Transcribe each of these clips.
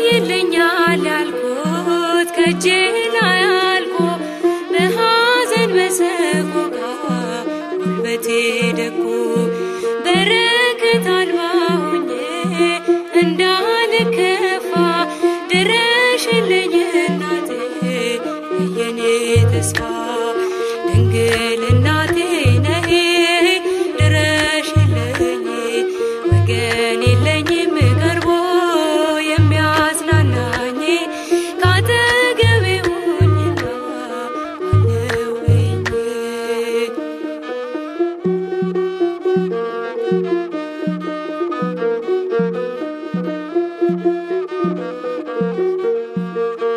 ይለኛል ያልኩት ከእጄ ላይ አልቆ በሐዘን በሰቆቃ ጉልበቴ ደቆ በረከት አልባ ሆኜ እንዳልከፋ ድረሽልኝ እናቴ የኔ ተስፋ ድንግል እናቴ ነይ ድረሽልኝ ወገን የለኝም ቀርቦ የሚያጽናናኝ ካጠገቤ ሁኚና አለውኝ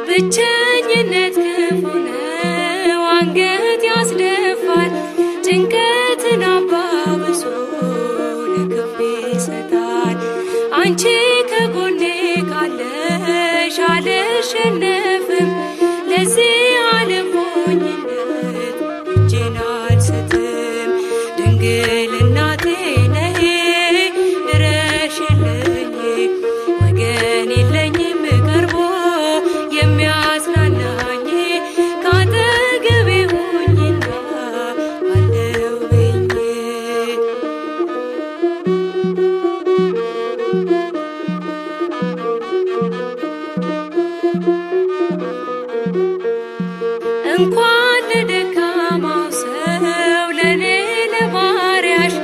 ብቸኝነት ክፉ ነው አንገት ያስደፋል ጭንቀትን አባብሶ ለክፉ ይሰጣል አንቺ ከጎኔ ካለሽ አልሸነፍም ለዚህ ዓለም ሞኝነት እጄን አልሰጥም ድንግል እናቴ ነይ ድረሽልኝ ወገን የለኝም ቀርቦ የሚያጽናናኝ ካጠገቤ ሁኚና አለውኝ እንኳን ለደካማው ሰው ለኔ ለባሪያሽ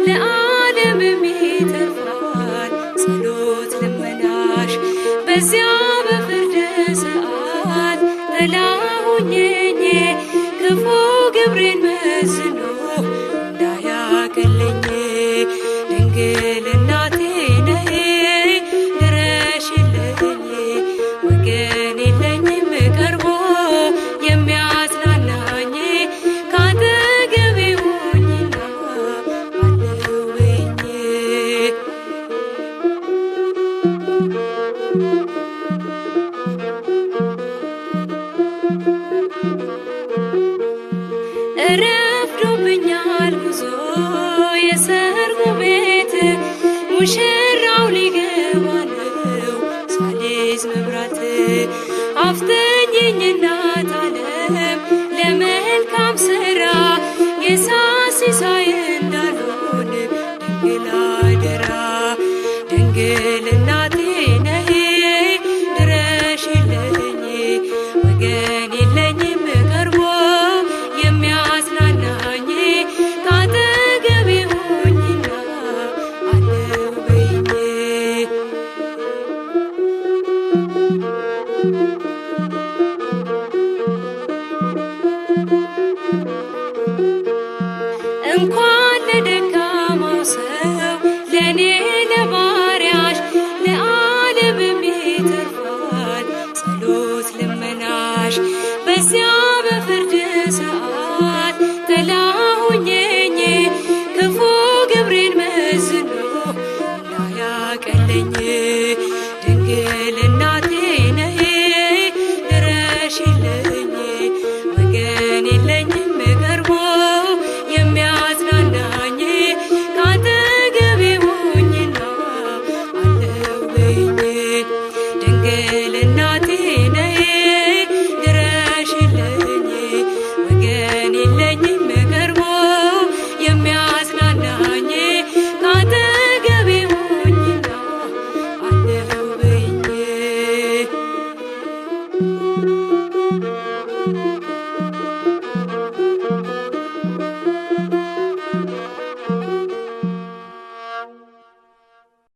ለዓለምም ይተርፋል ጸሎት ልመናሽ በዚያ በፍርድ ሰዓት ጥላ ሁኚኝ ክፉ ግብሬን መዝኖ እንዳያገለኝ ድንግል እናቴ ነይ ድረሽልኝ ወገን የለኝም ቀርቦ የሚያጽናናኝ ካጠገቤ ሁኚና አለውኝ። ረፍዶብኛል ጉዞ የሰርጉ ቤት ሙሽራው ሊገባ ነው ሳልይዝ መብራት አፍጥኝኝ እናት ዓለም ለመልካም ሥራ የሳት ሲሳይ እንዳልሆን ድንግል አደራ ድንግል እናቴ ነይ ድረሽልኝ ወገን የለኝም ቀርቦ የሚያጽናናኝ ካጠገቤ ሁኚና አለውኝ